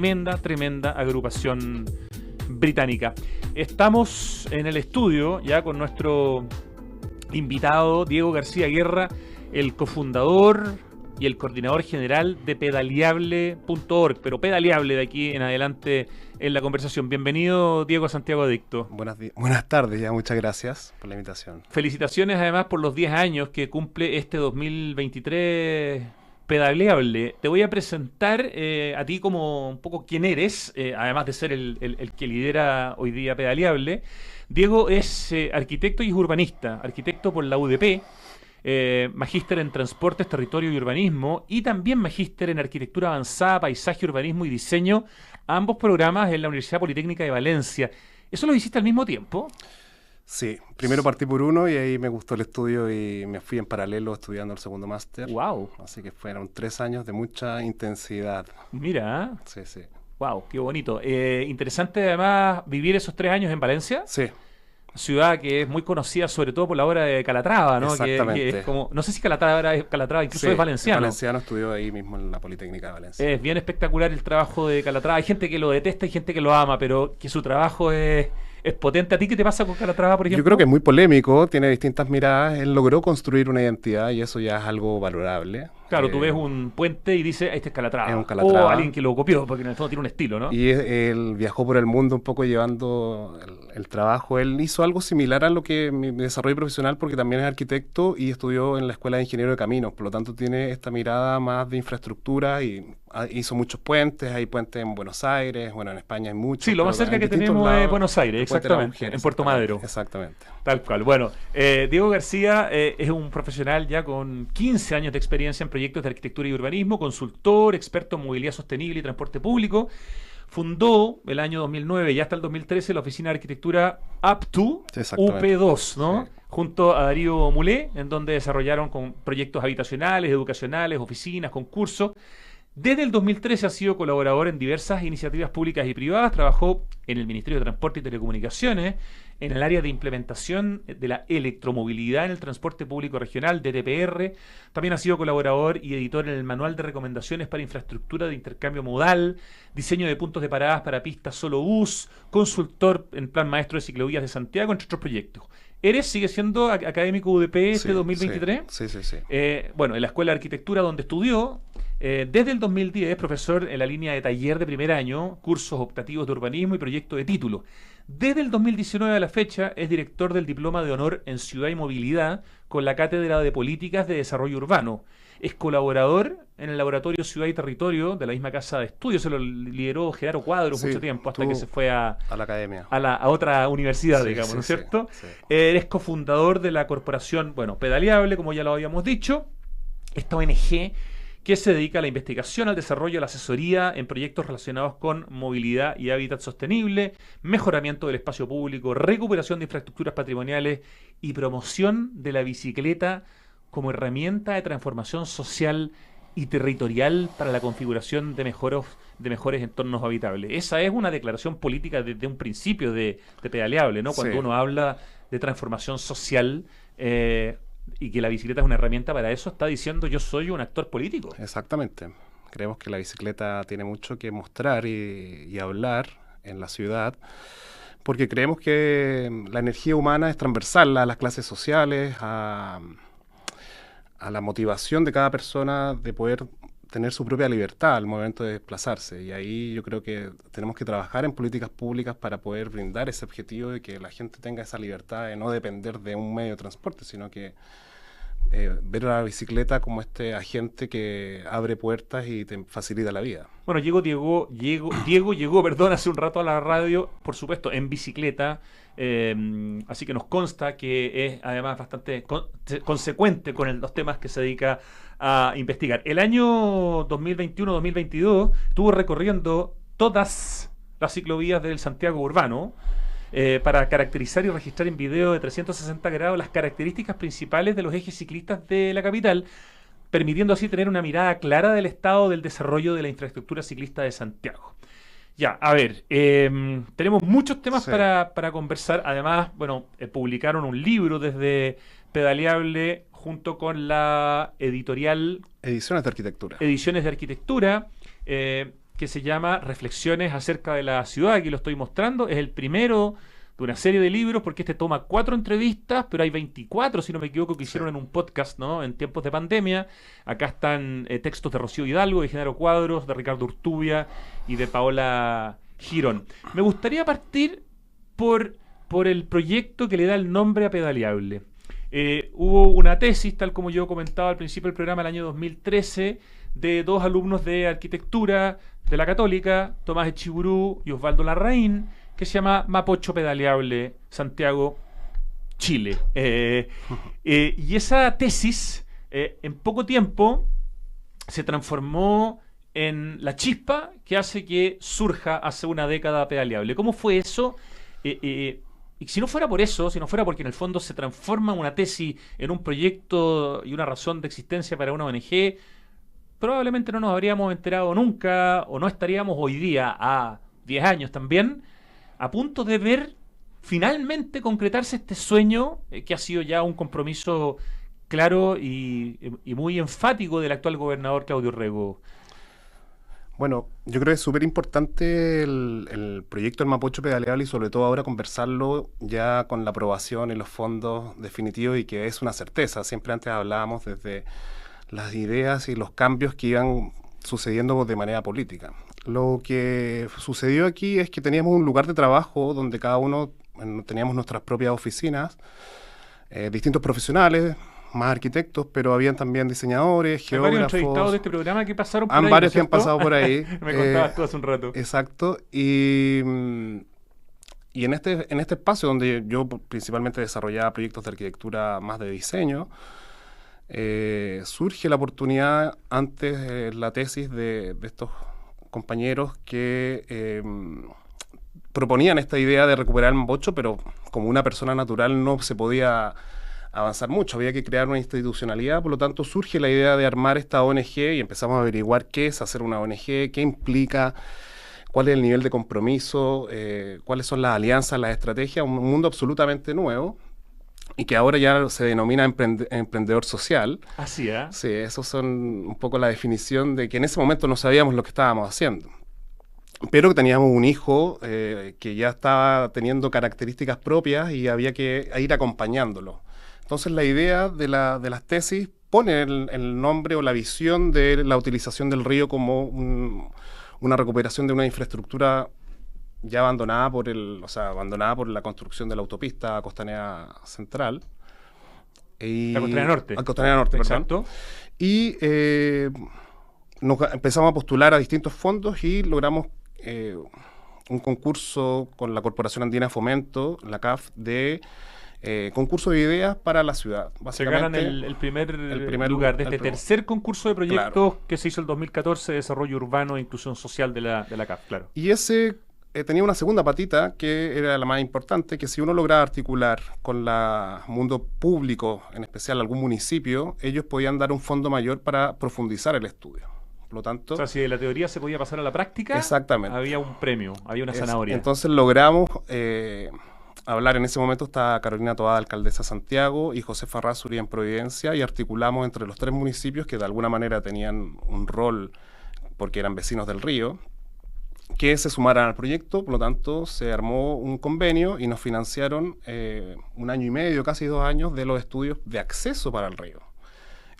Tremenda agrupación británica. Estamos en el estudio ya con nuestro invitado Diego García Guerra, el cofundador y el coordinador general de pedaleable.org, pero pedaleable de aquí en adelante en la conversación. Bienvenido, Diego, a Santiago Adicto. Buenas tardes, ya muchas gracias por la invitación. Felicitaciones además por los 10 años que cumple este 2023 Pedaleable. Te voy a presentar a ti como un poco quién eres, además de ser el que lidera hoy día Pedaleable. Diego es arquitecto y es urbanista, arquitecto por la UDP, magíster en Transportes, Territorio y Urbanismo y también magíster en Arquitectura Avanzada, Paisaje, Urbanismo y Diseño, ambos programas en la Universidad Politécnica de Valencia. ¿Eso lo hiciste al mismo tiempo? Sí, primero partí por uno y ahí me gustó el estudio y me fui en paralelo estudiando el segundo máster. ¡Wow! Así que fueron 3 años de mucha intensidad. Mira. Sí. ¡Wow! ¡Qué bonito! Interesante además vivir esos 3 años en Valencia. Sí. Ciudad que es muy conocida sobre todo por la obra de Calatrava, ¿no? Exactamente. Que es como, no sé si Calatrava incluso Sí, es valenciano. Valenciano estudió ahí mismo en la Politécnica de Valencia. Es bien espectacular el trabajo de Calatrava. Hay gente que lo detesta y gente que lo ama, pero que su trabajo es potente. ¿A ti qué te pasa con Calatrava, por ejemplo? Yo creo que es muy polémico, tiene distintas miradas. Él logró construir una identidad y eso ya es algo valorable. Claro, tú ves un puente y dices, este es Calatrava. Es un Calatrava. O alguien que lo copió, porque en el fondo tiene un estilo, ¿no? Y él viajó por el mundo un poco llevando el trabajo. Él hizo algo similar a lo que mi desarrollo profesional, porque también es arquitecto y estudió en la Escuela de Ingeniero de Caminos. Por lo tanto, tiene esta mirada más de infraestructura y hizo muchos puentes. Hay puentes en Buenos Aires, bueno, en España hay muchos. Sí, lo más cerca que tenemos es Buenos Aires, exactamente, en Puerto Madero. Exactamente. Tal cual. Bueno, Diego García es un profesional ya con 15 años de experiencia en proyectos de arquitectura y urbanismo, consultor, experto en movilidad sostenible y transporte público. Fundó el año 2009 y hasta el 2013 la oficina de arquitectura Up2, UP2, ¿no? Sí. Junto a Darío Mulé, en donde desarrollaron con proyectos habitacionales, educacionales, oficinas, concursos. Desde el 2013 ha sido colaborador en diversas iniciativas públicas y privadas. Trabajó en el Ministerio de Transporte y Telecomunicaciones, en el área de implementación de la electromovilidad en el transporte público regional, DTPR. También ha sido colaborador y editor en el Manual de Recomendaciones para Infraestructura de Intercambio Modal, diseño de puntos de paradas para pistas solo bus, consultor en Plan Maestro de Ciclovías de Santiago, entre otros proyectos. ¿Sigue siendo académico UDP este 2023? Sí. Bueno, en la Escuela de Arquitectura donde estudió, desde el 2010 profesor en la línea de taller de primer año, cursos optativos de urbanismo y proyecto de título. Desde el 2019 a la fecha es director del Diploma de Honor en Ciudad y Movilidad con la Cátedra de Políticas de Desarrollo Urbano. Es colaborador en el Laboratorio Ciudad y Territorio de la misma casa de estudios. Se lo lideró Gerardo Cuadro mucho tiempo hasta que se fue a la academia. A otra universidad, digamos, ¿no es cierto? Sí. Eres cofundador de la corporación, Pedaleable, como ya lo habíamos dicho, esta ONG que se dedica a la investigación, al desarrollo, a la asesoría en proyectos relacionados con movilidad y hábitat sostenible, mejoramiento del espacio público, recuperación de infraestructuras patrimoniales y promoción de la bicicleta como herramienta de transformación social y territorial para la configuración de mejores entornos habitables. Esa es una declaración política desde un principio de Pedaleable, ¿no? Cuando uno habla de transformación social y que la bicicleta es una herramienta para eso, está diciendo yo soy un actor político. Exactamente. Creemos que la bicicleta tiene mucho que mostrar y hablar en la ciudad, porque creemos que la energía humana es transversal a las clases sociales, a la motivación de cada persona de poder tener su propia libertad al momento de desplazarse. Y ahí yo creo que tenemos que trabajar en políticas públicas para poder brindar ese objetivo de que la gente tenga esa libertad de no depender de un medio de transporte, sino que ver a la bicicleta como este agente que abre puertas y te facilita la vida. Bueno, Diego llegó, hace un rato a la radio, por supuesto, en bicicleta, así que nos consta que es además bastante consecuente con los temas que se dedica a investigar. El año 2021-2022 estuvo recorriendo todas las ciclovías del Santiago urbano, para caracterizar y registrar en video de 360 grados las características principales de los ejes ciclistas de la capital, permitiendo así tener una mirada clara del estado del desarrollo de la infraestructura ciclista de Santiago. Ya, a ver, tenemos muchos temas para conversar. Además, publicaron un libro desde Pedaleable junto con la editorial Ediciones de Arquitectura. Ediciones de Arquitectura. que se llama Reflexiones acerca de la ciudad. Aquí lo estoy mostrando. Es el primero de una serie de libros, porque este toma 4 entrevistas, pero hay 24, si no me equivoco, que hicieron en un podcast, ¿no? En tiempos de pandemia. Acá están textos de Rocío Hidalgo, de Genaro Cuadros, de Ricardo Urtubia y de Paola Girón. Me gustaría partir por el proyecto que le da el nombre a Pedaleable. Hubo una tesis, tal como yo comentaba al principio del programa, el año 2013, de 2 alumnos de arquitectura de la Católica, Tomás Echiburú y Osvaldo Larraín, que se llama Mapocho Pedaleable, Santiago, Chile. Y esa tesis, en poco tiempo, se transformó en la chispa que hace que surja hace una década Pedaleable. ¿Cómo fue eso? Y si no fuera por eso, si no fuera porque en el fondo se transforma una tesis en un proyecto y una razón de existencia para una ONG, probablemente no nos habríamos enterado nunca, o no estaríamos hoy día, a 10 años también, a punto de ver finalmente concretarse este sueño, que ha sido ya un compromiso claro y muy enfático del actual gobernador Claudio Rego. Bueno, yo creo que es súper importante el proyecto del Mapocho Pedaleable, y sobre todo ahora conversarlo ya con la aprobación y los fondos definitivos, y que es una certeza. Siempre antes hablábamos desde las ideas y los cambios que iban sucediendo de manera política. Lo que sucedió aquí es que teníamos un lugar de trabajo donde cada uno teníamos nuestras propias oficinas, distintos profesionales, más arquitectos, pero habían también diseñadores, geógrafos. Hay varios entrevistados de este programa que pasaron por ahí. Han varios que han pasado por ahí. Me contabas tú hace un rato. Exacto. Y en este espacio donde yo principalmente desarrollaba proyectos de arquitectura más de diseño, surge la oportunidad antes de la tesis de estos compañeros que proponían esta idea de recuperar el Mapocho, pero como una persona natural no se podía avanzar mucho, había que crear una institucionalidad. Por lo tanto surge la idea de armar esta ONG y empezamos a averiguar qué es hacer una ONG, qué implica, cuál es el nivel de compromiso, cuáles son las alianzas, las estrategias, un mundo absolutamente nuevo y que ahora ya se denomina emprendedor social. Así, ¿eh? Sí, esos son un poco la definición de que en ese momento no sabíamos lo que estábamos haciendo. Pero teníamos un hijo que ya estaba teniendo características propias y había que ir acompañándolo. Entonces la idea de las tesis pone el nombre o la visión de la utilización del río como una recuperación de una infraestructura ya abandonada por la construcción de la autopista Costanera Central. La Costanera Norte. Costanera Norte, exacto. Perdón. Y nos empezamos a postular a distintos fondos y logramos un concurso con la Corporación Andina de Fomento, la CAF, de concurso de ideas para la ciudad. Se ganan el primer lugar de este tercer concurso de proyectos, claro, que se hizo el 2014 de Desarrollo Urbano e Inclusión Social de la CAF, claro. Y ese tenía una segunda patita que era la más importante, que si uno lograba articular con el mundo público, en especial algún municipio, ellos podían dar un fondo mayor para profundizar el estudio. Por lo tanto, o sea, si de la teoría se podía pasar a la práctica, exactamente, había un premio, había una zanahoria. Entonces logramos hablar. En ese momento estaba Carolina Toada, alcaldesa de Santiago, y José Farrázuri en Providencia, y articulamos entre los 3 municipios que de alguna manera tenían un rol porque eran vecinos del río, que se sumaran al proyecto. Por lo tanto, se armó un convenio y nos financiaron 1 año y medio, casi 2 años, de los estudios de acceso para el río.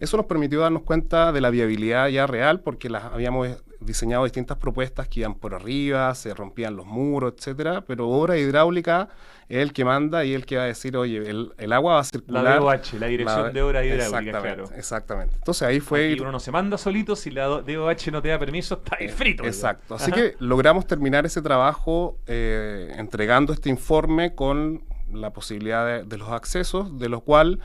Eso nos permitió darnos cuenta de la viabilidad ya real, porque habíamos diseñado distintas propuestas que iban por arriba, se rompían los muros, etcétera, pero obra hidráulica es el que manda y el que va a decir, oye, el agua va a circular. La DOH, la Dirección de Obras Hidráulicas, claro. Exactamente. Entonces ahí fue... Y uno no se manda solito, si la DOH no te da permiso, está ahí frito. Exacto. Así que logramos terminar ese trabajo entregando este informe con la posibilidad de los accesos, de lo cual...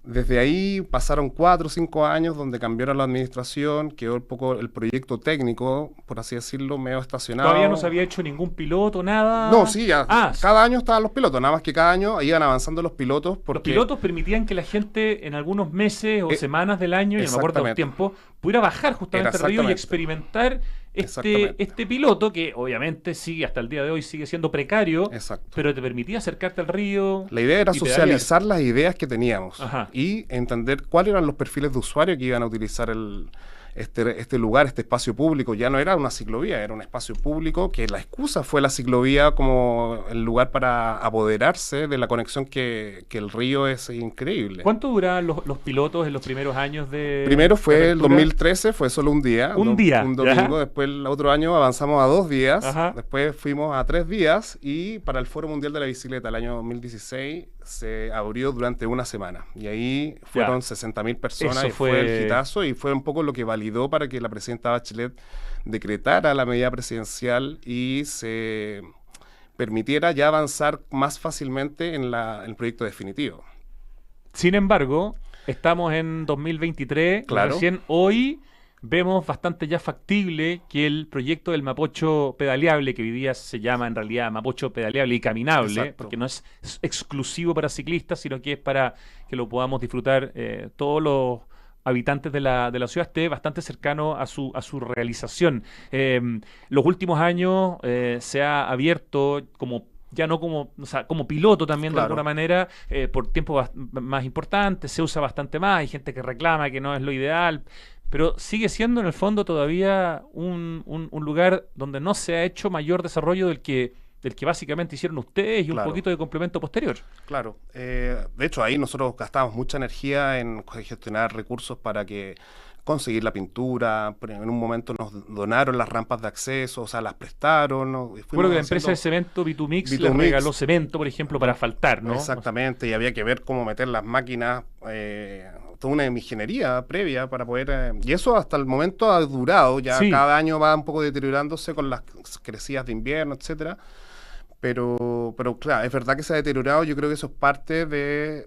Desde ahí pasaron 4 o 5 años donde cambiaron la administración, quedó un poco el proyecto técnico, por así decirlo, medio estacionado. ¿Todavía no se había hecho ningún piloto, nada? No, sí, cada año estaban los pilotos, nada más que cada año iban avanzando los pilotos. Porque los pilotos permitían que la gente en algunos meses o semanas del año, y no me acuerdo los tiempos, pudiera bajar justamente al río y experimentar este piloto, que obviamente sigue hasta el día de hoy, sigue siendo precario, pero te permitía acercarte al río. La idea era socializar las ideas que teníamos y entender cuáles eran los perfiles de usuario que iban a utilizar el este lugar, este espacio público, ya no era una ciclovía, era un espacio público que la excusa fue la ciclovía como el lugar para apoderarse de la conexión que el río es increíble. ¿Cuánto duraban los pilotos en los primeros años de Primero fue de el apertura? 2013, fue solo un día. Un día, un domingo. ¿ya? Después el otro año avanzamos a 2 días. Ajá. Después fuimos a 3 días. Y para el Foro Mundial de la Bicicleta el año 2016 se abrió durante una semana. Y ahí fueron 60.000 personas. Eso y fue el hitazo. Y fue un poco lo que validó para que la presidenta Bachelet decretara la medida presidencial y se permitiera ya avanzar más fácilmente en el proyecto definitivo. Sin embargo, estamos en 2023, Claro. y recién hoy vemos bastante ya factible que el proyecto del Mapocho pedaleable, que hoy día se llama en realidad Mapocho pedaleable y caminable, Exacto. porque no es exclusivo para ciclistas, sino que es para que lo podamos disfrutar todos los habitantes de la ciudad, esté bastante cercano a su realización. Los últimos años se ha abierto como ya no como, o sea, como piloto también de Claro. alguna manera, por tiempo más importante, se usa bastante más, hay gente que reclama que no es lo ideal, pero sigue siendo en el fondo todavía un lugar donde no se ha hecho mayor desarrollo del que básicamente hicieron ustedes y Claro. un poquito de complemento posterior. Claro, de hecho ahí nosotros gastamos mucha energía en gestionar recursos para que conseguir la pintura, en un momento nos donaron las rampas de acceso, o sea, las prestaron. Recuerdo que la empresa de cemento Vitumix les regaló cemento, por ejemplo, para asfaltar, ¿no? Exactamente, y había que ver cómo meter las máquinas, toda una ingeniería previa para poder... y eso hasta el momento ha durado, ya Sí. cada año va un poco deteriorándose con las crecidas de invierno, etcétera. Pero claro, es verdad que se ha deteriorado. Yo creo que eso es parte de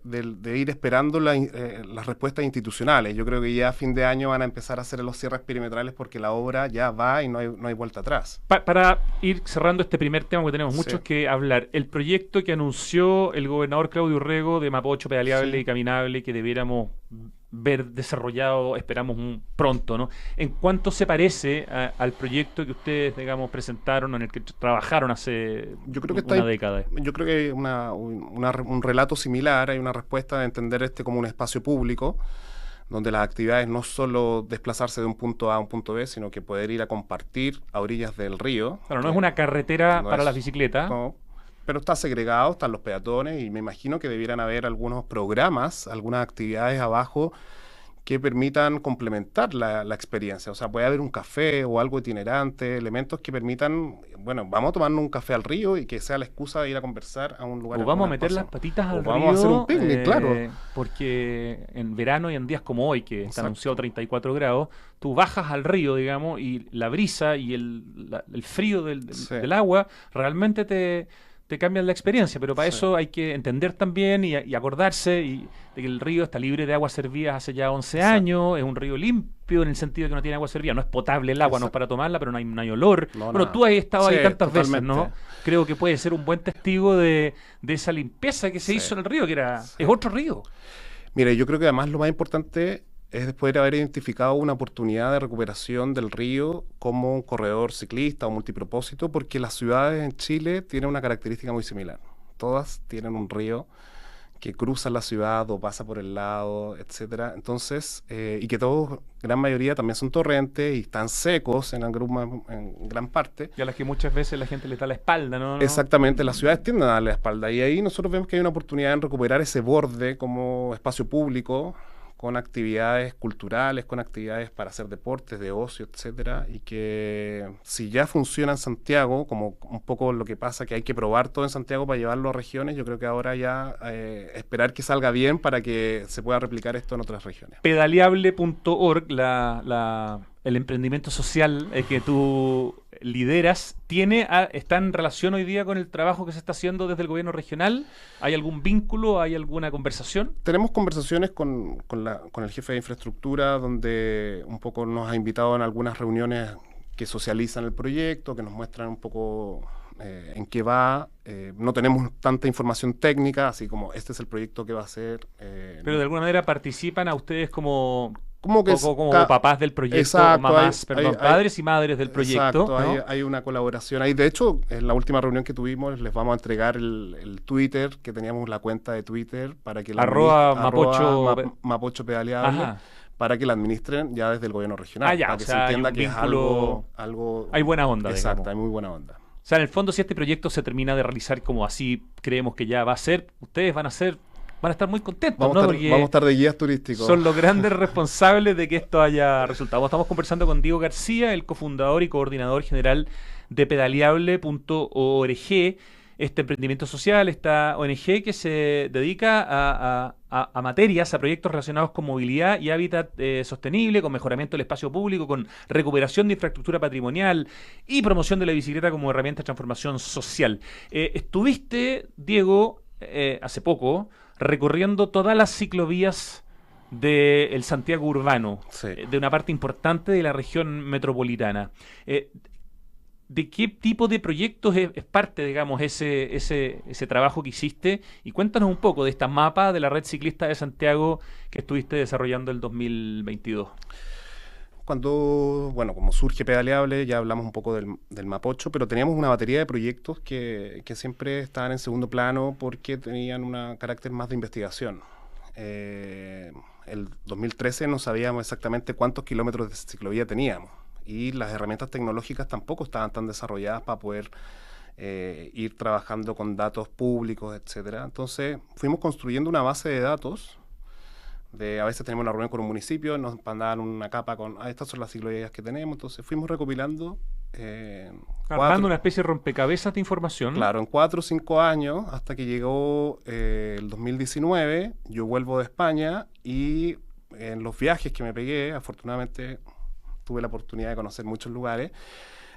ir esperando las respuestas institucionales. Yo creo que ya a fin de año van a empezar a hacer los cierres perimetrales porque la obra ya va y no hay vuelta atrás. Para ir cerrando este primer tema, porque tenemos muchos Sí. que hablar, el proyecto que anunció el gobernador Claudio Urrego de Mapocho pedaleable Sí. y caminable, que debiéramos ver desarrollado, esperamos pronto, ¿no? ¿En cuánto se parece al proyecto que ustedes, digamos, presentaron, en el que trabajaron hace Yo creo que una década? Yo creo que hay un relato similar, hay una respuesta de entender este como un espacio público, donde las actividades no solo desplazarse de un punto A a un punto B, sino que poder ir a compartir a orillas del río. Claro, no es una carretera no para es- las bicicletas. No, pero está segregado, están los peatones y me imagino que debieran haber algunos programas, algunas actividades abajo que permitan complementar la experiencia. O sea, puede haber un café o algo itinerante, elementos que permitan, bueno, vamos a tomarnos un café al río y que sea la excusa de ir a conversar a un lugar. O vamos a un meter las espacio. patitas O al vamos río. a hacer un picnic, claro. Porque en verano y en días como hoy, que está Exacto. anunciado 34 grados, tú bajas al río, digamos, y la brisa y el frío Sí. del agua realmente te cambian la experiencia. Pero para Sí. eso hay que entender también y acordarse de que el río está libre de aguas servidas hace ya 11 Exacto. años, es un río limpio en el sentido de que no tiene agua servida, no es potable el agua, no es Exacto. para tomarla, pero no hay olor. No, Bueno, nada. tú has estado ahí Sí, tantas veces, ¿no? totalmente. Creo que puede ser un buen testigo de esa limpieza que se Sí. hizo en el río, que Sí. es otro río. Mire, yo creo que además lo más importante es poder haber identificado una oportunidad de recuperación del río como un corredor ciclista o multipropósito, porque las ciudades en Chile tienen una característica muy similar. Todas tienen un río que cruza la ciudad o pasa por el lado, etcétera. Entonces, y que todos, gran mayoría, también son torrentes y están secos en gran parte. Y a las que muchas veces la gente le da la espalda, ¿no? Exactamente, las ciudades tienden a darle la espalda y ahí nosotros vemos que hay una oportunidad en recuperar ese borde como espacio público, con actividades culturales, con actividades para hacer deportes, de ocio, etcétera, y que si ya funciona en Santiago, como un poco lo que pasa, que hay que probar todo en Santiago para llevarlo a regiones, yo creo que ahora ya esperar que salga bien para que se pueda replicar esto en otras regiones. Pedaleable.org, el emprendimiento social que tú lideras, está en relación hoy día con el trabajo que se está haciendo desde el gobierno regional. ¿Hay algún vínculo? ¿Hay alguna conversación? Tenemos conversaciones con el jefe de infraestructura, donde un poco nos ha invitado en algunas reuniones que socializan el proyecto, que nos muestran un poco en qué va. No tenemos tanta información técnica, así como este es el proyecto que va a ser. Pero de alguna manera participan a ustedes como que papás del proyecto, exacto, mamás, hay padres y madres del proyecto. Exacto, ¿no? hay una colaboración ahí. De hecho, en la última reunión que tuvimos les vamos a entregar el Twitter, que teníamos la cuenta de Twitter para que @Mapocho Mapocho Pedaleable, Ajá. para que la administren ya desde el gobierno regional, Ya, para o que sea, se hay entienda un que es vínculo, algo... hay buena onda, Exacto, digamos. hay muy buena onda. O sea, en el fondo, si este proyecto se termina de realizar como así creemos que ya va a ser, ustedes van a estar muy contentos, ¿no? Porque Vamos a estar de guías turísticos. son los grandes responsables de que esto haya resultado. Estamos conversando con Diego García, el cofundador y coordinador general de pedaleable.org, este emprendimiento social, esta ONG que se dedica a materias, a proyectos relacionados con movilidad y hábitat sostenible, con mejoramiento del espacio público, con recuperación de infraestructura patrimonial y promoción de la bicicleta como herramienta de transformación social. Estuviste, Diego, hace poco, recorriendo todas las ciclovías del Santiago urbano, Sí. de una parte importante de la región metropolitana. ¿De qué tipo de proyectos es parte, digamos, ese trabajo que hiciste? Y cuéntanos un poco de esta mapa de la red ciclista de Santiago que estuviste desarrollando el 2022. Como surge Pedaleable, ya hablamos un poco del Mapocho, pero teníamos una batería de proyectos que siempre estaban en segundo plano porque tenían un carácter más de investigación. El 2013 no sabíamos exactamente cuántos kilómetros de ciclovía teníamos y las herramientas tecnológicas tampoco estaban tan desarrolladas para poder ir trabajando con datos públicos, etcétera. Entonces fuimos construyendo una base de datos. A veces tenemos una reunión con un municipio, nos mandaban una capa con, estas son las ciclovías que tenemos, entonces fuimos recopilando. Armando una especie de rompecabezas de información. Claro, en 4 o 5 años, hasta que llegó el 2019, yo vuelvo de España y en los viajes que me pegué, afortunadamente tuve la oportunidad de conocer muchos lugares.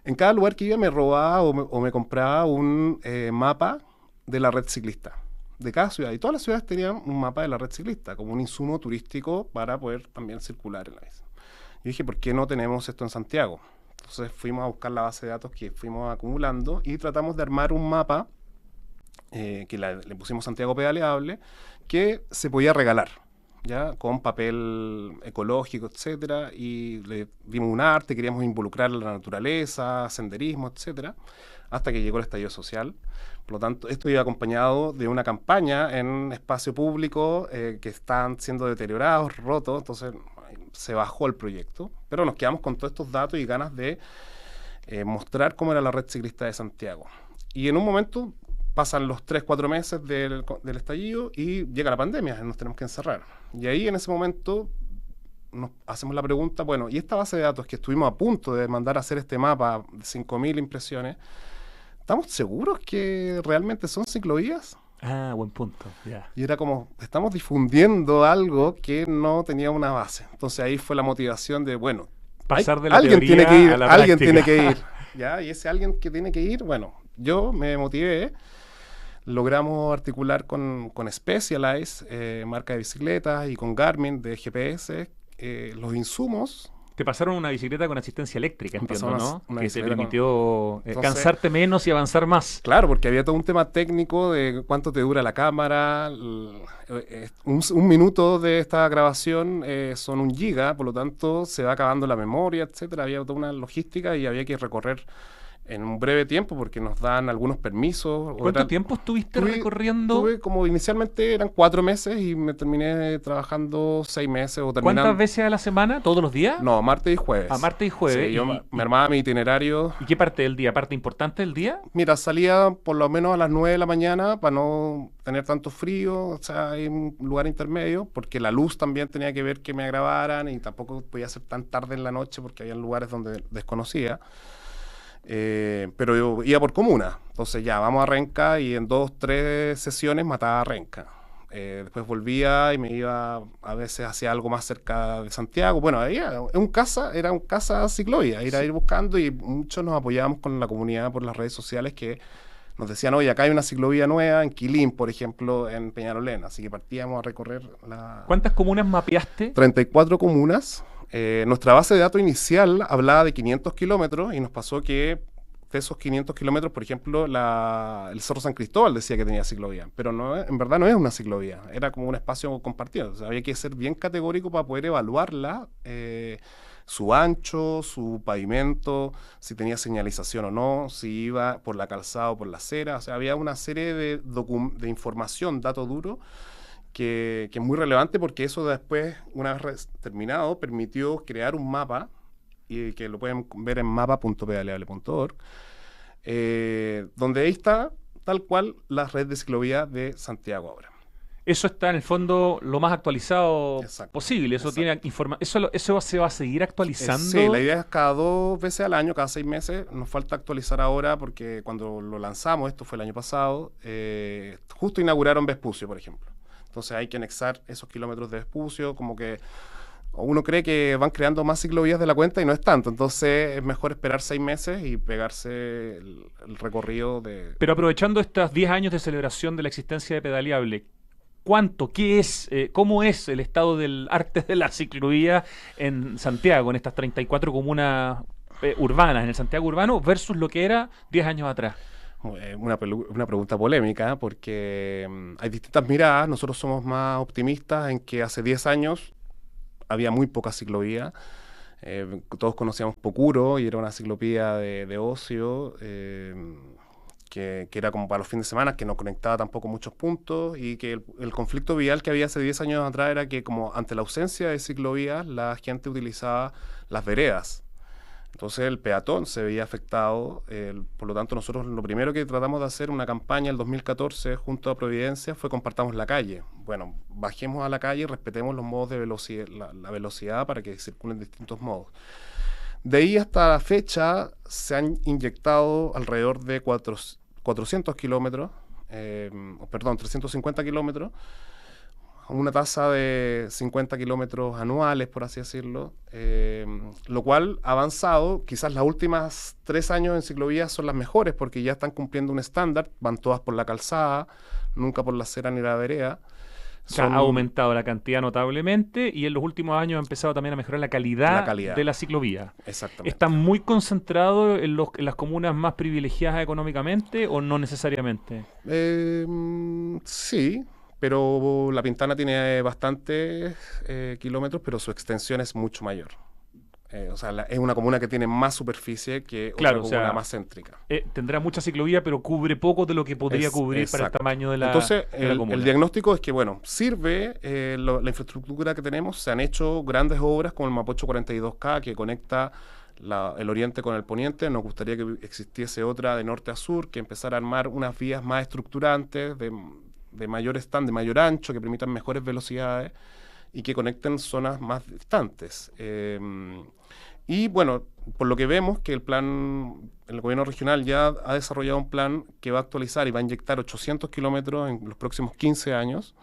En cada lugar que iba me robaba o me compraba un mapa de la red ciclista de cada ciudad, y todas las ciudades tenían un mapa de la red ciclista como un insumo turístico para poder también circular en la isla. Yo dije, ¿por qué no tenemos esto en Santiago? Entonces fuimos a buscar la base de datos que fuimos acumulando y tratamos de armar un mapa que le pusimos Santiago Pedaleable, que se podía regalar, ¿ya? Con papel ecológico, etcétera, y le dimos un arte, queríamos involucrar la naturaleza, senderismo, etcétera, hasta que llegó el estallido social. Por lo tanto, esto iba acompañado de una campaña en espacio público que están siendo deteriorados, rotos, entonces se bajó el proyecto, pero nos quedamos con todos estos datos y ganas de mostrar cómo era la red ciclista de Santiago. Y en un momento pasan los 3-4 meses del estallido y llega la pandemia, nos tenemos que encerrar. Y ahí en ese momento nos hacemos la pregunta, bueno, ¿y esta base de datos que estuvimos a punto de mandar a hacer este mapa de 5.000 impresiones, ¿estamos seguros que realmente son ciclovías? Buen punto. Yeah. Y era como, estamos difundiendo algo que no tenía una base. Entonces ahí fue la motivación de, bueno, pasar de la alguien teoría tiene que ir, a la alguien práctica. tiene que ir. ¿Ya? Y ese alguien que tiene que ir, bueno, yo me motivé. Logramos articular con Specialized, marca de bicicletas, y con Garmin de GPS, los insumos. Te pasaron una bicicleta con asistencia eléctrica, entiendo, ¿no? Una Que te bicicleta permitió Entonces, cansarte menos y avanzar más. Claro, porque había todo un tema técnico de cuánto te dura la cámara. Un minuto de esta grabación son 1 giga, por lo tanto se va acabando la memoria, etcétera. Había toda una logística y había que recorrer en un breve tiempo porque nos dan algunos permisos. ¿Cuánto tiempo estuviste recorriendo? Tuve como inicialmente eran 4 meses y me terminé trabajando 6 meses o terminando. ¿Cuántas veces a la semana? ¿Todos los días? No, martes y jueves. Martes y jueves. Sí, yo me armaba mi itinerario. ¿Y qué parte del día? ¿Parte importante del día? Mira, salía por lo menos a las 9 de la mañana para no tener tanto frío, o sea, en un lugar intermedio, porque la luz también tenía que ver que me grabaran y tampoco podía ser tan tarde en la noche porque había lugares donde desconocía. Pero yo iba por comuna, entonces ya, vamos a Renca y en 2-3 sesiones mataba a Renca. Después volvía y me iba a veces hacia algo más cerca de Santiago. Bueno, era un casa ciclovía, ir buscando, y muchos nos apoyábamos con la comunidad por las redes sociales que nos decían, oye, acá hay una ciclovía nueva en Quilín, por ejemplo, en Peñalolén, así que partíamos a recorrer ¿Cuántas comunas mapeaste? 34 comunas. Nuestra base de datos inicial hablaba de 500 kilómetros y nos pasó que de esos 500 kilómetros, por ejemplo, el Cerro San Cristóbal decía que tenía ciclovía, pero en verdad no es una ciclovía, era como un espacio compartido. O sea, había que ser bien categórico para poder evaluarla, su ancho, su pavimento, si tenía señalización o no, si iba por la calzada o por la acera. O sea, había una serie de información, dato duro, que es muy relevante porque eso después, una vez terminado, permitió crear un mapa, y que lo pueden ver en mapa.pedaleable.org, donde ahí está tal cual la red de ciclovía de Santiago ahora. Eso está en el fondo lo más actualizado Exacto, posible. Eso tiene exacto. eso se va a seguir Sí, la actualizando. idea es cada 2 veces al año, cada 6 meses. Nos falta actualizar ahora porque cuando lo lanzamos, esto fue el año pasado, justo inauguraron Vespucio, por ejemplo. Entonces hay que anexar esos kilómetros de Vespucio, como que uno cree que van creando más ciclovías de la cuenta y no es tanto. Entonces es mejor esperar 6 meses y pegarse el recorrido de... Pero aprovechando estos 10 años de celebración de la existencia de Pedaleable, qué es, cómo es el estado del arte de la ciclovía en Santiago, en estas 34 comunas urbanas, en el Santiago urbano, versus lo que era 10 años atrás? Una pregunta polémica porque hay distintas miradas. Nosotros somos más optimistas en que hace 10 años había muy poca ciclovía. Todos conocíamos Pocuro y era una ciclovía de ocio, que era como para los fines de semana, que no conectaba tampoco muchos puntos, y que el conflicto vial que había hace 10 años atrás era que, como ante la ausencia de ciclovías, la gente utilizaba las veredas. Entonces el peatón se veía afectado. Por lo tanto, nosotros lo primero que tratamos de hacer, una campaña el 2014 junto a Providencia, fue compartamos la calle. Bueno, bajemos a la calle y respetemos los modos de velocidad, la velocidad, para que circulen distintos modos. De ahí hasta la fecha se han inyectado alrededor de 400 kilómetros, perdón, 350 kilómetros, a una tasa de 50 kilómetros anuales, por así decirlo, lo cual ha avanzado. Quizás las últimas 3 años en ciclovías son las mejores porque ya están cumpliendo un estándar, van todas por la calzada, nunca por la acera ni la vereda. O sea, ha Son aumentado la cantidad notablemente y en los últimos años ha empezado también a mejorar la la calidad calidad, de la ciclovía. ¿Está exactamente. muy concentrado en las comunas más privilegiadas económicamente o no necesariamente? Sí, pero La Pintana tiene bastantes kilómetros, pero su extensión es mucho mayor. O sea, es una comuna que tiene más superficie que otra Claro, o comuna sea, más céntrica. tendrá mucha ciclovía, pero cubre poco de lo que podría Es cubrir para el exacto. tamaño de Entonces, de la el comuna. diagnóstico es que, bueno, sirve la infraestructura que tenemos. Se han hecho grandes obras como el Mapocho 42K, que conecta el oriente con el poniente. Nos gustaría que existiese otra de norte a sur, que empezara a armar unas vías más estructurantes, de mayor stand, de mayor ancho, que permitan mejores velocidades y que conecten zonas más distantes. Y bueno, por lo que vemos que el gobierno regional ya ha desarrollado un plan que va a actualizar y va a inyectar 800 kilómetros en los próximos 15 años.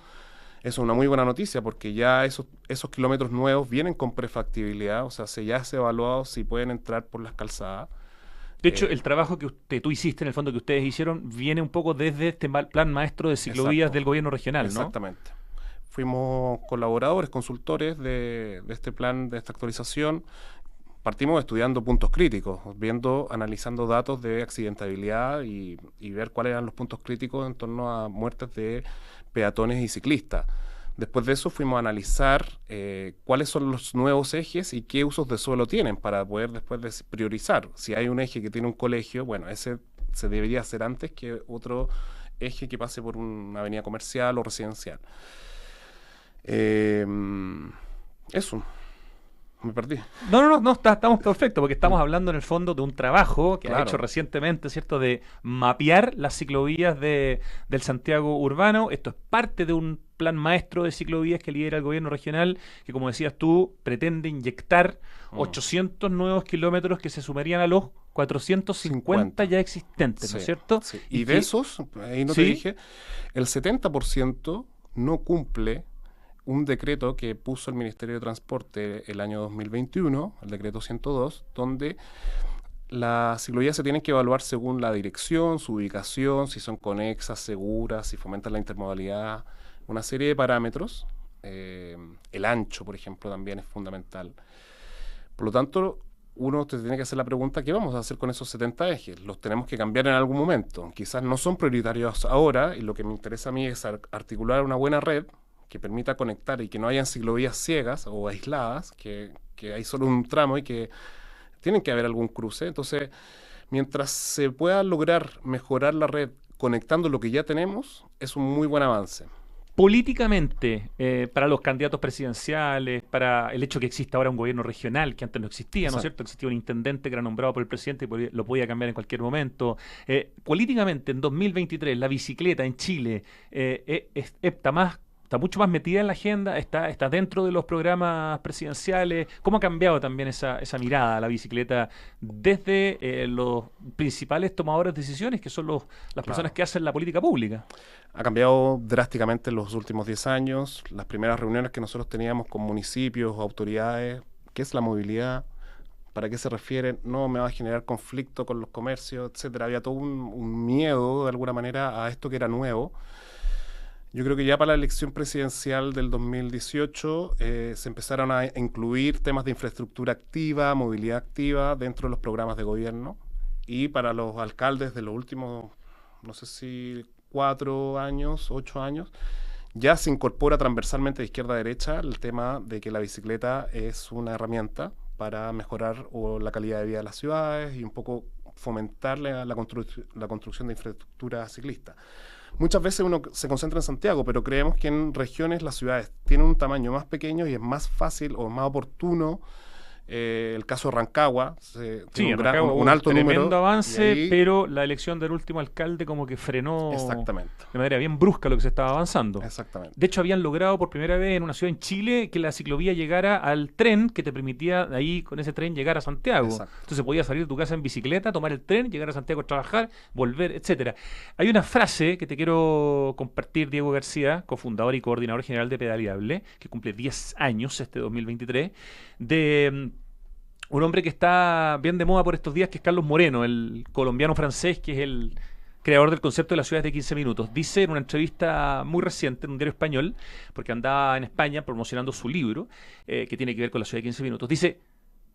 Eso es una muy buena noticia porque ya esos kilómetros nuevos vienen con prefactibilidad, o sea, ya se ha evaluado si pueden entrar por las calzadas. De hecho, Eh, el trabajo que tú hiciste, en el fondo que ustedes hicieron, viene un poco desde este plan maestro de ciclovías exacto, del gobierno regional, ¿no? exactamente. Fuimos colaboradores, consultores de este plan, de esta actualización. Partimos estudiando puntos críticos, analizando datos de accidentabilidad y ver cuáles eran los puntos críticos en torno a muertes de peatones y ciclistas. Después de eso fuimos a analizar cuáles son los nuevos ejes y qué usos de suelo tienen para poder después priorizar. Si hay un eje que tiene un colegio, bueno, ese se debería hacer antes que otro eje que pase por una avenida comercial o residencial. Eh, Eso, me perdí. No, estamos perfectos, porque estamos hablando en el fondo de un trabajo que ha hecho Claro, recientemente, ¿cierto?, de mapear las ciclovías del Santiago urbano. Esto es parte de un plan maestro de ciclovías que lidera el gobierno regional, que como decías tú, pretende inyectar mm, 800 nuevos kilómetros que se sumarían a los 450 50. ya existentes, ¿no es Sí, cierto? sí. Y Y de que, esos, ahí no te sí, dije, el 70% no cumple un decreto que puso el Ministerio de Transporte el año 2021, el decreto 102, donde las ciclovías se tienen que evaluar según la dirección, su ubicación, si son conexas, seguras, si fomentan la intermodalidad, una serie de parámetros. El ancho, por ejemplo, también es fundamental. Por lo tanto, uno te tiene que hacer la pregunta: ¿qué vamos a hacer con esos 70 ejes? ¿Los tenemos que cambiar en algún momento? Quizás no son prioritarios ahora, y lo que me interesa a mí es articular una buena red que permita conectar y que no hayan ciclovías ciegas o aisladas, que hay solo un tramo y que tienen que haber algún cruce. Entonces, mientras se pueda lograr mejorar la red conectando lo que ya tenemos, es un muy buen avance. políticamente, para los candidatos presidenciales, para el hecho que exista ahora un gobierno regional que antes no existía, ¿no es cierto? Existía un intendente que era nombrado por el presidente y lo podía cambiar en cualquier momento. Políticamente, en 2023, la bicicleta en Chile está mucho más metida en la agenda, está dentro de los programas presidenciales. ¿Cómo ha cambiado también esa mirada a la bicicleta desde los principales tomadores de decisiones, que son las personas que hacen la política pública? Ha cambiado drásticamente en los últimos 10 años. Las primeras reuniones que nosotros teníamos con municipios o autoridades, ¿qué es la movilidad? ¿Para qué se refiere? No me va a generar conflicto con los comercios, etcétera. Había todo un miedo, de alguna manera, a esto que era nuevo. Yo creo que ya para la elección presidencial del 2018 se empezaron a incluir temas de infraestructura activa, movilidad activa dentro de los programas de gobierno. Y para los alcaldes de los últimos, no sé si 4 años, 8 años, ya se incorpora transversalmente de izquierda a derecha el tema de que la bicicleta es una herramienta para mejorar la calidad de vida de las ciudades y un poco fomentar la construcción de infraestructura ciclista. Muchas veces uno se concentra en Santiago, pero creemos que en regiones las ciudades tienen un tamaño más pequeño y es más fácil o más oportuno. El caso de Rancagua, Sí, tiene Rancagua un alto número. tremendo avance, Ahí, pero la elección del último alcalde como que frenó exactamente, de manera bien brusca lo que se estaba avanzando. exactamente. De hecho, habían logrado por primera vez en una ciudad en Chile que la ciclovía llegara al tren que te permitía de ahí con ese tren llegar a Santiago. Exacto. Entonces podías salir de tu casa en bicicleta, tomar el tren, llegar a Santiago a trabajar, volver, etcétera. Hay una frase que te quiero compartir, Diego García, cofundador y coordinador general de Pedaleable, que cumple 10 años este 2023, de un hombre que está bien de moda por estos días, que es Carlos Moreno, el colombiano francés, que es el creador del concepto de las ciudades de 15 minutos. Dice en una entrevista muy reciente en un diario español, porque andaba en España promocionando su libro, que tiene que ver con la ciudad de 15 minutos, dice: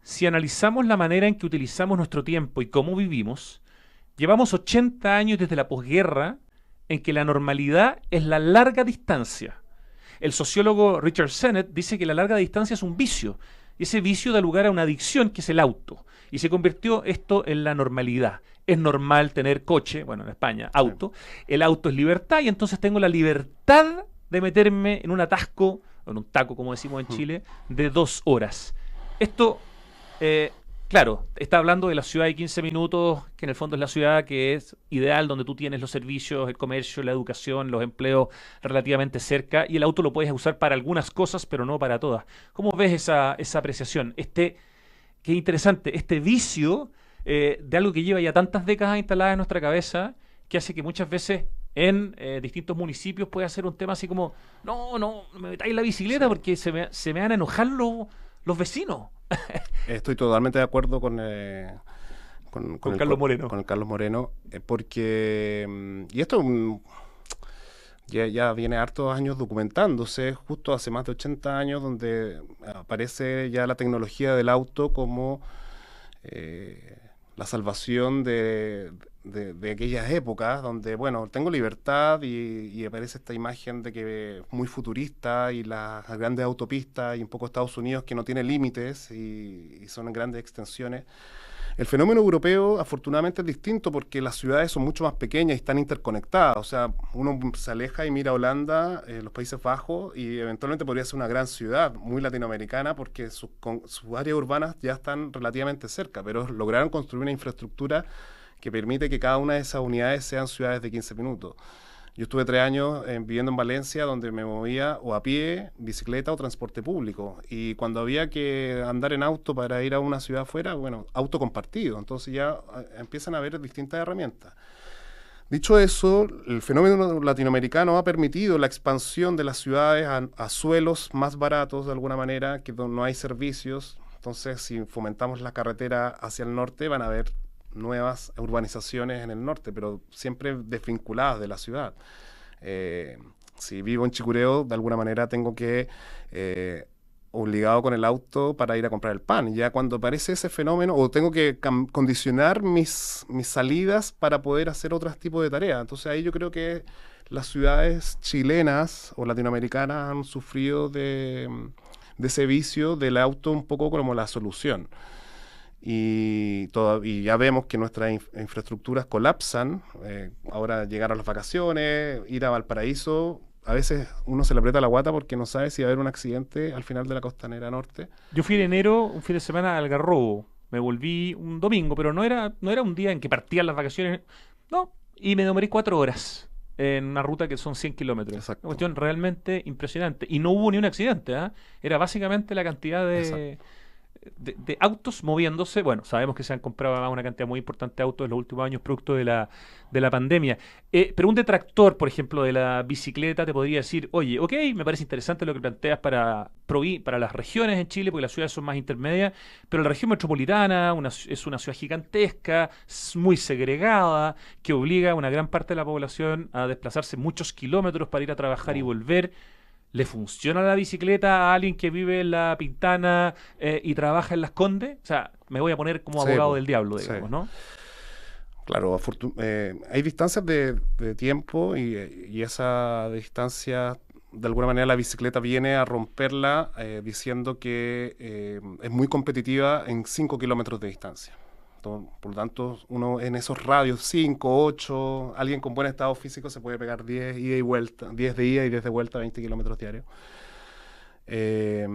si analizamos la manera en que utilizamos nuestro tiempo y cómo vivimos, llevamos 80 años desde la posguerra en que la normalidad es la larga distancia. El sociólogo Richard Sennett dice que la larga distancia es un vicio, y ese vicio da lugar a una adicción que es el auto. Y se convirtió esto en la normalidad. Es normal tener coche, bueno, en España, auto. El auto es libertad y entonces tengo la libertad de meterme en un atasco, o en un taco, como decimos en Chile, de 2 horas. Esto, claro, está hablando de la ciudad de 15 minutos, que en el fondo es la ciudad que es ideal, donde tú tienes los servicios, el comercio, la educación, los empleos relativamente cerca, y el auto lo puedes usar para algunas cosas, pero no para todas. ¿Cómo ves esa apreciación? Qué interesante, este vicio de algo que lleva ya tantas décadas instaladas en nuestra cabeza, que hace que muchas veces en distintos municipios pueda ser un tema así como: no me metáis la bicicleta porque se me van a enojar los vecinos. Estoy totalmente de acuerdo con Carlos Moreno. Con el Carlos Moreno, porque, y esto ya viene hartos años documentándose, justo hace más de 80 años, donde aparece ya la tecnología del auto como la salvación de aquellas épocas donde, bueno, tengo libertad y aparece esta imagen de que muy futurista y las grandes autopistas y un poco Estados Unidos que no tiene límites y son grandes extensiones. El fenómeno europeo afortunadamente es distinto porque las ciudades son mucho más pequeñas y están interconectadas. O sea, uno se aleja y mira a Holanda, los Países Bajos, y eventualmente podría ser una gran ciudad muy latinoamericana porque sus áreas urbanas ya están relativamente cerca, pero lograron construir una infraestructura que permite que cada una de esas unidades sean ciudades de 15 minutos. Yo estuve 3 años viviendo en Valencia, donde me movía o a pie, bicicleta o transporte público. Y cuando había que andar en auto para ir a una ciudad afuera, bueno, auto compartido. Entonces ya empiezan a haber distintas herramientas. Dicho eso, el fenómeno latinoamericano ha permitido la expansión de las ciudades a suelos más baratos, de alguna manera, que no hay servicios. Entonces, si fomentamos la carretera hacia el norte, van a haber nuevas urbanizaciones en el norte, pero siempre desvinculadas de la ciudad. Si vivo en Chicureo, de alguna manera tengo que obligado con el auto para ir a comprar el pan. Ya cuando aparece ese fenómeno, o tengo que condicionar mis salidas para poder hacer otros tipos de tareas. Entonces ahí yo creo que las ciudades chilenas o latinoamericanas han sufrido de ese vicio del auto un poco como la solución. Y ya vemos que nuestras infraestructuras colapsan. Ahora llegaron las vacaciones, ir a Valparaíso a veces uno se le aprieta la guata porque no sabe si va a haber un accidente al final de la Costanera Norte. Yo fui en enero, un fin de semana al Algarrobo. Me volví un domingo, pero no era un día en que partían las vacaciones. No, y me demoré 4 horas en una ruta que son 100 kilómetros. Una Exacto. cuestión realmente impresionante. Y no hubo ni un accidente, ¿ah? Era básicamente la cantidad Exacto. de autos moviéndose. Bueno, sabemos que se han comprado además una cantidad muy importante de autos en los últimos años producto de la pandemia. Pero un detractor, por ejemplo, de la bicicleta te podría decir, oye, ok, me parece interesante lo que planteas para las regiones en Chile, porque las ciudades son más intermedias, pero la región metropolitana es una ciudad gigantesca, muy segregada, que obliga a una gran parte de la población a desplazarse muchos kilómetros para ir a trabajar y No. volver. ¿Le funciona la bicicleta a alguien que vive en La Pintana y trabaja en Las Condes? O sea, me voy a poner como Sí, abogado po, del diablo, sí. digamos, ¿no? Claro, hay distancias de tiempo y esa distancia, de alguna manera la bicicleta viene a romperla diciendo que es muy competitiva en 5 kilómetros de distancia. Por lo tanto, uno en esos radios 5, 8, alguien con buen estado físico se puede pegar 10 ida y vuelta, 10 de ida y 10 de vuelta, 20 kilómetros diarios. Eh,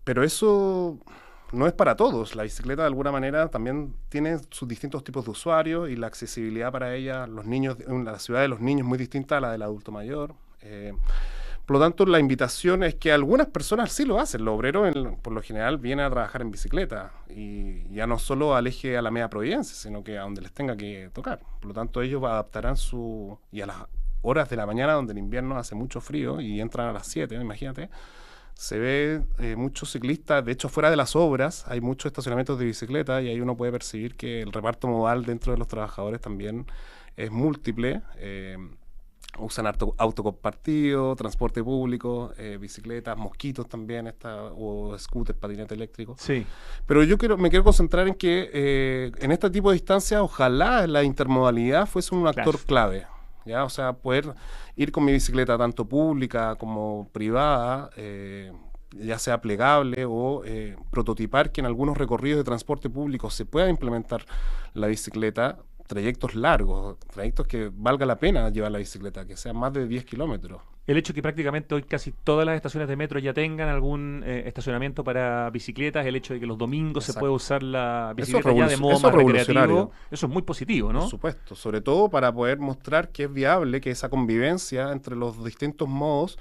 pero eso no es para todos. La bicicleta de alguna manera también tiene sus distintos tipos de usuarios y la accesibilidad para ella, los niños, la ciudad de los niños es muy distinta a la del adulto mayor. Por lo tanto, la invitación es que algunas personas sí lo hacen. Los obreros, por lo general, vienen a trabajar en bicicleta y ya no solo al eje a la media Providencia, sino que a donde les tenga que tocar. Por lo tanto, ellos adaptarán y a las horas de la mañana, donde en invierno hace mucho frío y entran a las 7, imagínate, se ve muchos ciclistas. De hecho, fuera de las obras hay muchos estacionamientos de bicicleta y ahí uno puede percibir que el reparto modal dentro de los trabajadores también es múltiple. Usan auto compartido, transporte público, bicicletas, mosquitos también, o scooter, patinete eléctrico. Sí. Pero me quiero concentrar en que en este tipo de distancias, ojalá la intermodalidad fuese un actor Claro. clave. ¿Ya? O sea, poder ir con mi bicicleta tanto pública como privada, ya sea plegable o prototipar que en algunos recorridos de transporte público se pueda implementar la bicicleta, trayectos largos, trayectos que valga la pena llevar la bicicleta, que sean más de 10 kilómetros. El hecho que prácticamente hoy casi todas las estaciones de metro ya tengan algún estacionamiento para bicicletas, el hecho de que los domingos se puede Exacto. usar la Eso es bicicleta ya de modo eso más es revolucionario. recreativo, eso es muy positivo, Por ¿no? supuesto, sobre todo para poder mostrar que es viable, que esa convivencia entre los distintos modos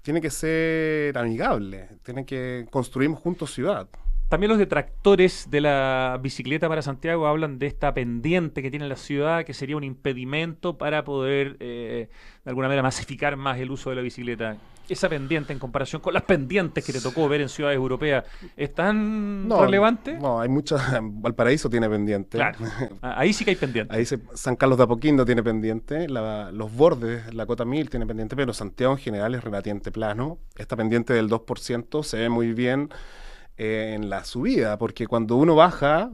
tiene que ser amigable, tiene que construir juntos ciudad. También los detractores de la bicicleta para Santiago hablan de esta pendiente que tiene la ciudad, que sería un impedimento para poder, de alguna manera, masificar más el uso de la bicicleta. Esa pendiente en comparación con las pendientes que te tocó ver en ciudades europeas, ¿es tan No, relevante? no, hay muchas. Valparaíso tiene pendiente. Claro, ahí sí que hay pendiente. San Carlos de Apoquindo tiene pendiente, los bordes, la Cota 1000 tiene pendiente, pero Santiago en general es relativamente plano. Esta pendiente del 2% se ve muy bien en la subida, porque cuando uno baja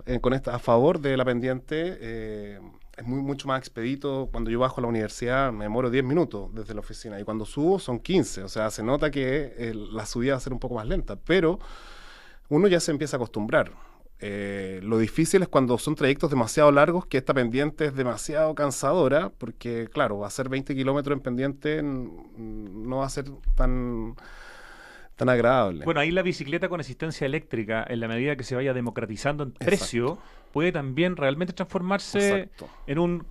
a favor de la pendiente, es mucho más expedito. Cuando yo bajo a la universidad me demoro 10 minutos desde la oficina y cuando subo son 15, o sea, se nota que la subida va a ser un poco más lenta, pero uno ya se empieza a acostumbrar. Lo difícil es cuando son trayectos demasiado largos, que esta pendiente es demasiado cansadora, porque claro, hacer 20 kilómetros en pendiente no va a ser tan agradable. Bueno, ahí la bicicleta con asistencia eléctrica, en la medida que se vaya democratizando en precio, Exacto. puede también realmente transformarse Exacto. en un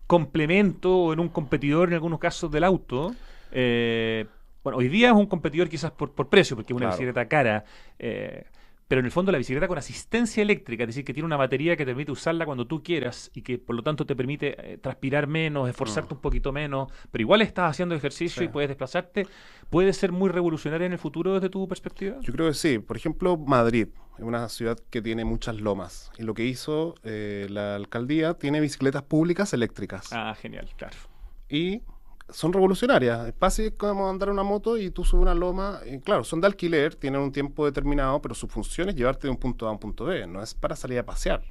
complemento o en un competidor en algunos casos del auto. Bueno, hoy día es un competidor quizás por precio, porque es una Claro. bicicleta cara. Pero en el fondo la bicicleta con asistencia eléctrica, es decir, que tiene una batería que te permite usarla cuando tú quieras y que por lo tanto te permite transpirar menos, esforzarte un poquito menos, pero igual estás haciendo ejercicio Sí. y puedes desplazarte, ¿puede ser muy revolucionaria en el futuro desde tu perspectiva? Yo creo que sí. Por ejemplo, Madrid es una ciudad que tiene muchas lomas. Y lo que hizo la alcaldía, tiene bicicletas públicas eléctricas. Ah, genial, claro. Y son revolucionarias. Es fácil como andar una moto y tú subes una loma. Y claro, son de alquiler, tienen un tiempo determinado, pero su función es llevarte de un punto A a un punto B. No es para salir a pasear.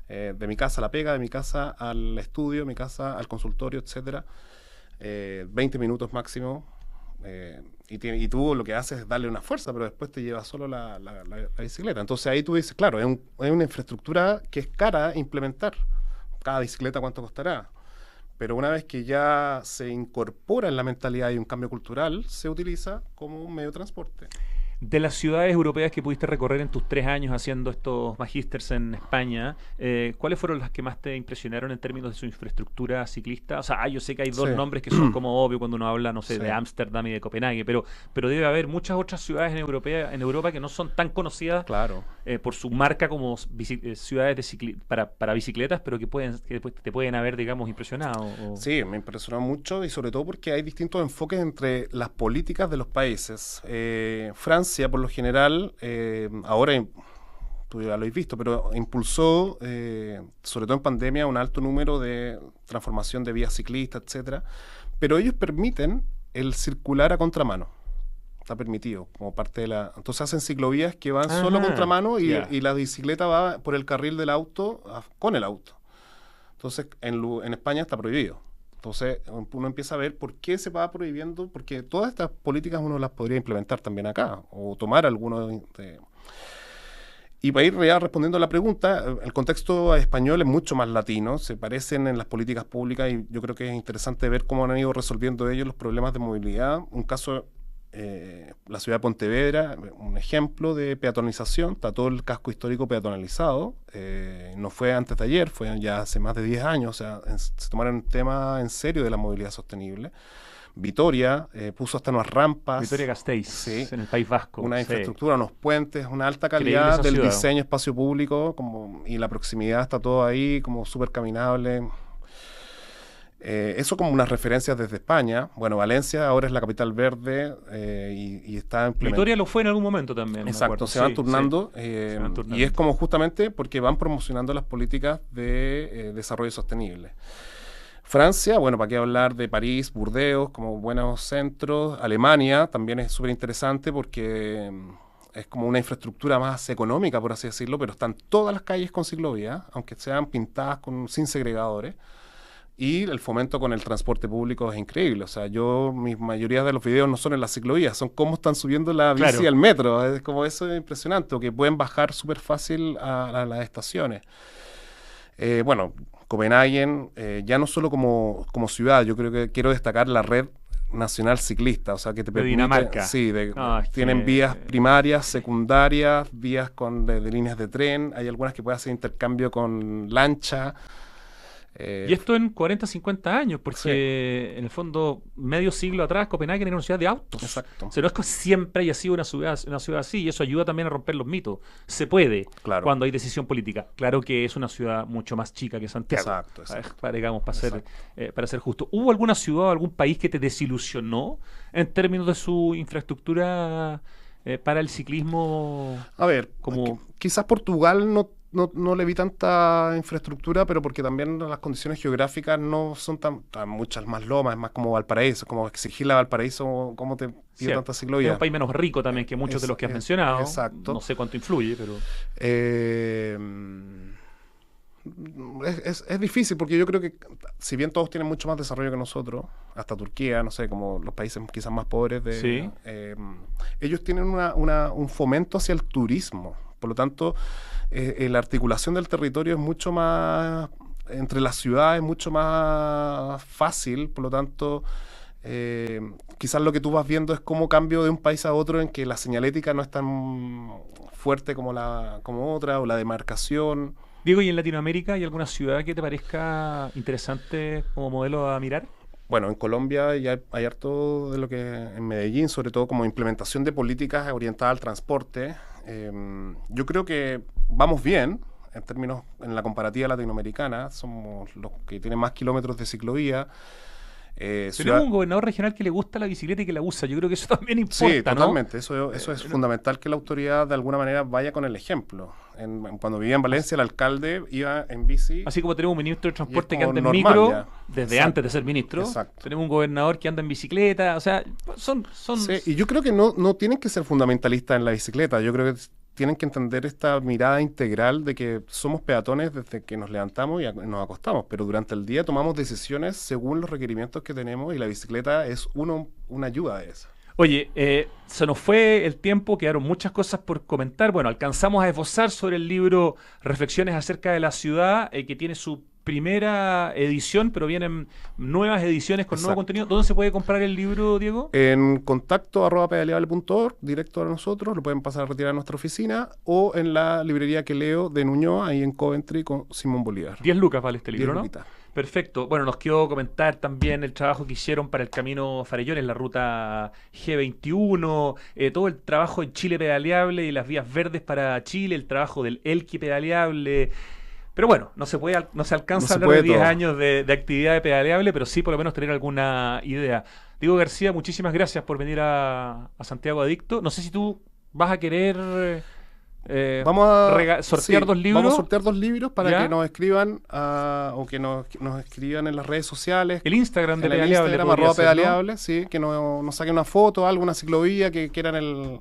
De mi casa a la pega, de mi casa al estudio, de mi casa al consultorio, etcétera. 20 minutos máximo. Y tú lo que haces es darle una fuerza, pero después te lleva solo la bicicleta. Entonces ahí tú dices, claro, es una infraestructura que es cara implementar. Cada bicicleta, ¿cuánto costará? pero una vez que ya se incorpora en la mentalidad y un cambio cultural, se utiliza como un medio de transporte. De las ciudades europeas que pudiste recorrer en tus 3 años haciendo estos magísters en España, ¿cuáles fueron las que más te impresionaron en términos de su infraestructura ciclista? O sea, yo sé que hay dos Sí. nombres que son como obvio cuando uno habla, no sé, Sí. de Ámsterdam y de Copenhague, pero debe haber muchas otras ciudades en Europa que no son tan conocidas Claro. por su marca como ciudades para bicicletas, pero que después te pueden haber, digamos, impresionado. Sí, me impresionó mucho y sobre todo porque hay distintos enfoques entre las políticas de los países. Francia, por lo general, ahora tú ya lo habéis visto, pero impulsó, sobre todo en pandemia, un alto número de transformación de vías ciclistas, etcétera. Pero ellos permiten el circular a contramano. Está permitido como parte de la... Entonces hacen ciclovías que van solo a Ajá, contramano y, ya. y la bicicleta va por el carril del auto con el auto. Entonces en España está prohibido. Entonces uno empieza a ver por qué se va prohibiendo, porque todas estas políticas uno las podría implementar también acá, o tomar algunos de... Y para ir ya respondiendo a la pregunta, el contexto español es mucho más latino, se parecen en las políticas públicas y yo creo que es interesante ver cómo han ido resolviendo ellos los problemas de movilidad. Un caso, la ciudad de Pontevedra, un ejemplo de peatonalización, está todo el casco histórico peatonalizado, no fue antes de ayer, fue ya hace más de 10 años, o sea, se tomaron un tema en serio de la movilidad sostenible. Vitoria puso hasta unas rampas. Vitoria-Gasteiz, Sí, en el País Vasco. una Sí. infraestructura, unos puentes, una alta Increíble calidad esa del ciudad. diseño espacio público y la proximidad está todo ahí como súper caminable. Eso como unas referencias desde España. Bueno, Valencia ahora es la capital verde y está implementando. Vitoria lo fue en algún momento también. me Exacto, acuerdo. se van Sí, turnando, sí. Se van turnando. y es como justamente porque van promocionando las políticas de desarrollo sostenible. Francia, bueno, para qué hablar de París, Burdeos, como buenos centros. Alemania también es súper interesante porque es como una infraestructura más económica, por así decirlo, pero están todas las calles con ciclovías, aunque sean pintadas sin segregadores. Y el fomento con el transporte público es increíble. O sea, mi mayoría de los videos no son en las ciclovías, son cómo están subiendo la bici Claro. al metro. Es como eso es impresionante, o que pueden bajar súper fácil a las estaciones. Bueno, Copenhagen, ya no solo como ciudad, yo creo que quiero destacar la red nacional ciclista, o sea, que te permite... Dinamarca. Sí, No, es tienen que- vías primarias, secundarias, vías de líneas de tren, hay algunas que pueden hacer intercambio con lancha. Y esto en 40, 50 años, porque en el fondo, medio siglo atrás, Copenhague era una ciudad de autos. Exacto. O sea, no es que siempre haya sido una ciudad así, y eso ayuda también a romper los mitos. Se puede, Claro. cuando hay decisión política. Claro que es una ciudad mucho más chica que Santiago. Exacto, ¿Sabes? exacto. Digamos, Exacto. para ser justo. ¿Hubo alguna ciudad o algún país que te desilusionó en términos de su infraestructura para el ciclismo? A ver, Como- quizás Portugal no le vi tanta infraestructura, pero porque también las condiciones geográficas no son tan muchas más lomas, es más como Valparaíso, como exigirle a Valparaíso cómo te pide Cierto. tanta Es ciclovía. un país menos rico también que muchos de los que has mencionado. Exacto. No sé cuánto influye, pero... Eh, es difícil porque yo creo que si bien todos tienen mucho más desarrollo que nosotros, hasta Turquía, no sé, como los países quizás más pobres, Sí. ellos tienen un fomento hacia el turismo. Por lo tanto, la articulación del territorio es mucho más, entre las ciudades, mucho más fácil. Por lo tanto, quizás lo que tú vas viendo es cómo cambio de un país a otro en que la señalética no es tan fuerte como otra, o la demarcación. Diego, ¿y en Latinoamérica hay alguna ciudad que te parezca interesante como modelo a mirar? Bueno, en Colombia ya hay harto de lo que en Medellín, sobre todo como implementación de políticas orientadas al transporte. Yo creo que vamos bien en la comparativa latinoamericana. Somos los que tienen más kilómetros de ciclovía. Tenemos un gobernador regional que le gusta la bicicleta y que la usa. Yo creo que eso también importa, Sí, ¿no? totalmente. Eso es fundamental que la autoridad de alguna manera vaya con el ejemplo. Cuando vivía en Valencia, el alcalde iba en bici. Así como tenemos un ministro de transporte que como anda en normal micro ya. desde Exacto. antes de ser ministro. Exacto. Tenemos un gobernador que anda en bicicleta. O sea, son Sí, y yo creo que no tienen que ser fundamentalistas en la bicicleta. Yo creo que tienen que entender esta mirada integral de que somos peatones desde que nos levantamos y nos acostamos, pero durante el día tomamos decisiones según los requerimientos que tenemos y la bicicleta es una ayuda a eso. Oye, se nos fue el tiempo, quedaron muchas cosas por comentar. Bueno, alcanzamos a esbozar sobre el libro Reflexiones acerca de la ciudad, que tiene su primera edición, pero vienen nuevas ediciones con nuevo Exacto. contenido. ¿Dónde se puede comprar el libro, Diego? En contacto@pedaleable.org, directo a nosotros, lo pueden pasar a retirar a nuestra oficina, o en la librería que leo de Ñuñoa, ahí en Coventry, con Simón Bolívar. 10 lucas vale este libro, 10 ¿no? luquitas. Perfecto. Bueno, nos quedó comentar también el trabajo que hicieron para el Camino Farellón en la ruta G21, todo el trabajo en Chile pedaleable y las vías verdes para Chile, el trabajo del Elqui pedaleable. Pero bueno, no se alcanza No a se hablar de puede 10 todo. años de actividad de pedaleable, pero sí por lo menos tener alguna idea. Diego García, muchísimas gracias por venir a Santiago Adicto. No sé si tú vas a querer Vamos a sortear sí, 2 libros. Vamos a sortear 2 libros para ¿Ya? que nos escriban o que nos escriban en las redes sociales. El Instagram de En el Pedaleable Instagram, podría ser, ¿no? @pedaleable, sí, que nos saquen una foto, alguna ciclovía que quieran